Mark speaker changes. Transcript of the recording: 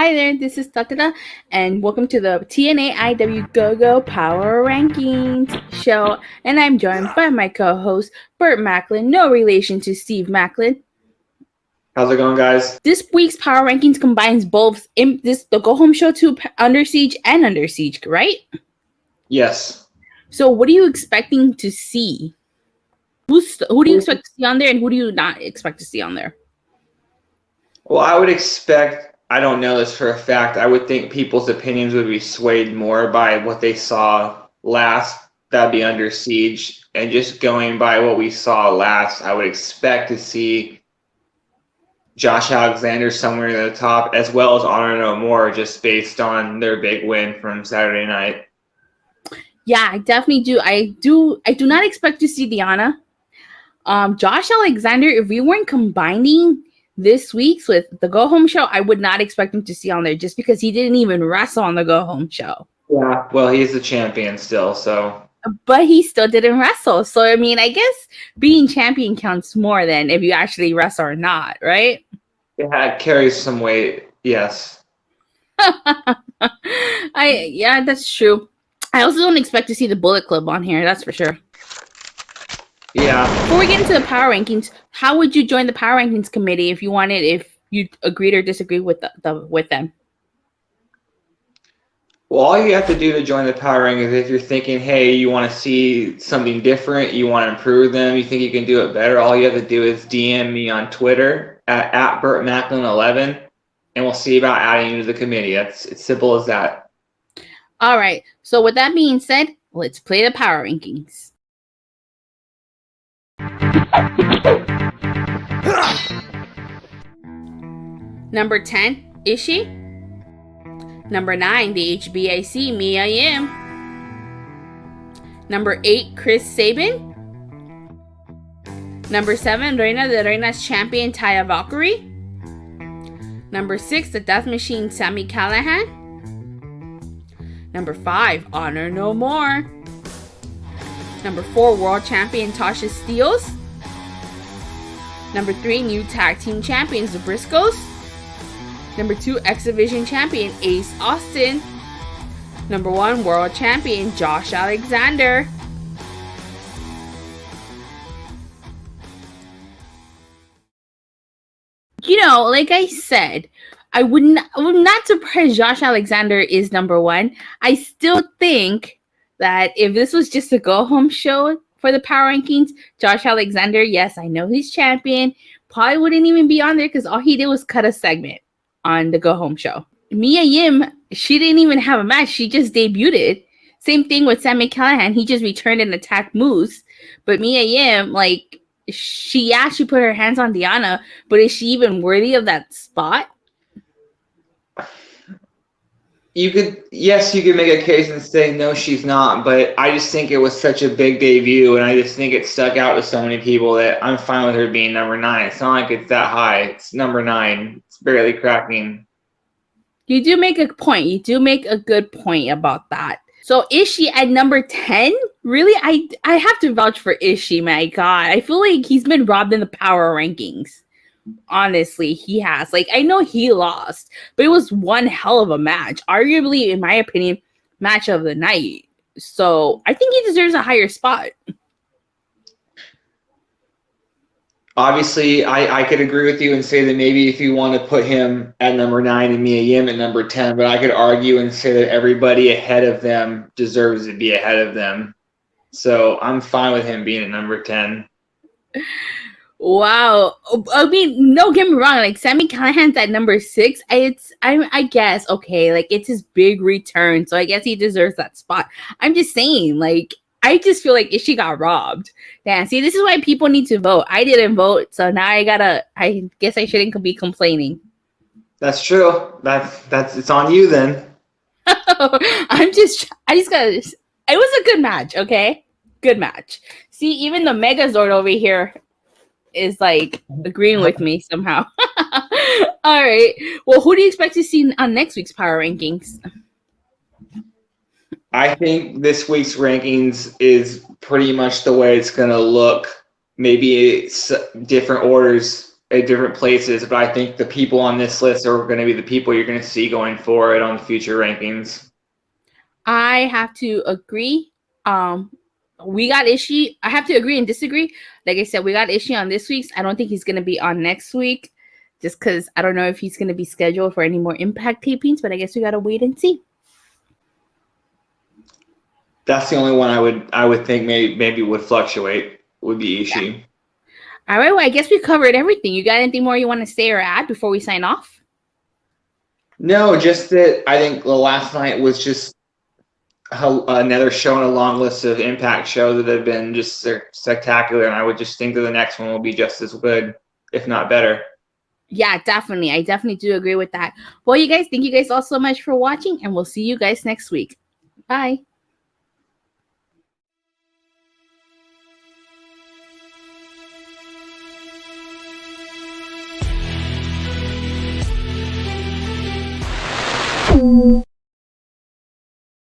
Speaker 1: Hi there, this is Datila, and welcome to the TNAIW GoGoPower Rankings show. And I'm joined by my co-host, Burt Maclin, no relation to Steve Maclin.
Speaker 2: How's it going, guys?
Speaker 1: This week's Power Rankings combines both the Go Home Show 2 Under Siege and Under Siege, right?
Speaker 2: Yes.
Speaker 1: So what are you expecting to see? Who do you expect to see on there, and who do you not expect to see on there?
Speaker 2: Well, I would expect, I don't know this for a fact, I would think people's opinions would be swayed more by what they saw last. That'd be Under Siege. And just going by what we saw last, I would expect to see Josh Alexander somewhere near the top, as well as Honor No More, just based on their big win from Saturday night.
Speaker 1: Yeah, I definitely do. I do not expect to see Diana. Josh Alexander, if we weren't combining this week's with the Go Home Show, I would not expect him to see on there just because he didn't even wrestle on the Go Home Show.
Speaker 2: Yeah, well, he's the champion still, so.
Speaker 1: But he still didn't wrestle. So, I mean, I guess being champion counts more than if you actually wrestle or not, right?
Speaker 2: It carries some weight, yes.
Speaker 1: Yeah, that's true. I also don't expect to see the Bullet Club on here, that's for sure.
Speaker 2: Yeah.
Speaker 1: Before we get into the Power Rankings, how would you join the Power Rankings committee if you agreed or disagreed with them?
Speaker 2: Well, all you have to do to join the Power Rankings is if you're thinking, hey, you want to see something different, you want to improve them, you think you can do it better, all you have to do is DM me on Twitter at Burt Maclin 11, and we'll see about adding you to the committee. It's simple as that.
Speaker 1: All right. So with that being said, let's play the Power Rankings. Number 10, Ishii. Number 9, the HBIC, Mia Yim. Number 8, Chris Sabin. Number 7, Reina de Reinas champion, Taya Valkyrie. Number 6, the Death Machine, Sami Callihan. Number 5, Honor No More. Number 4, World Champion, Tasha Steeles. Number 3, new Tag Team Champions, the Briscoes. Number 2, X Division Champion, Ace Austin. Number 1, World Champion, Josh Alexander. You know, like I said, I'm not surprised Josh Alexander is number 1. I still think that if this was just a Go Home Show for the Power Rankings, Josh Alexander, yes, I know he's champion, probably wouldn't even be on there because all he did was cut a segment on the Go Home Show. Mia Yim, she didn't even have a match. She just debuted. Same thing with Sami Callihan. He just returned and attacked Moose. But Mia Yim, like, she put her hands on Diana, but is she even worthy of that spot?
Speaker 2: You could make a case and say, no, she's not. But I just think it was such a big debut, and I just think it stuck out to so many people that I'm fine with her being number 9. It's not like it's that high. It's number 9. It's barely cracking.
Speaker 1: You do make a point. You do make a good point about that. So Ishii at number 10? Really? I have to vouch for Ishii, my God. I feel like he's been robbed in the Power Rankings. Honestly, he has. Like, I know he lost, but it was one hell of a match. Arguably, in my opinion, match of the night. So I think he deserves a higher spot.
Speaker 2: Obviously, I could agree with you and say that maybe if you want to put him at number 9 and Mia Yim at number 10, but I could argue and say that everybody ahead of them deserves to be ahead of them. So I'm fine with him being at number 10.
Speaker 1: Wow. I mean, no, get me wrong. Like, Sami Callihan's at number 6. I guess, okay, like, it's his big return, so I guess he deserves that spot. I'm just saying, like, I just feel like Ishii got robbed. Damn, see, this is why people need to vote. I didn't vote, so now I guess I shouldn't be complaining.
Speaker 2: That's true. That's it's on you then.
Speaker 1: I just gotta, it was a good match, okay? Good match. See, even the Megazord over here is like agreeing with me somehow. All right. Well, who do you expect to see on next week's Power Rankings?
Speaker 2: I think this week's rankings is pretty much the way it's going to look. Maybe it's different orders at different places, but I think the people on this list are going to be the people you're going to see going forward on the future rankings.
Speaker 1: I have to agree. We got Ishii. I have to agree and disagree. Like I said, we got Ishii on this week's. I don't think he's going to be on next week, just because I don't know if he's going to be scheduled for any more Impact tapings. But I guess we got to wait and see.
Speaker 2: That's the only one I would think maybe would fluctuate, would be Ishii.
Speaker 1: Yeah. All right. Well, I guess we covered everything. You got anything more you want to say or add before we sign off?
Speaker 2: No, just that I think the last night was just another show in a long list of Impact shows that have been just spectacular, and I would just think that the next one will be just as good, if not better.
Speaker 1: Yeah, definitely. I definitely do agree with that. Well, you guys, thank you guys all so much for watching, and we'll see you guys next week. Bye.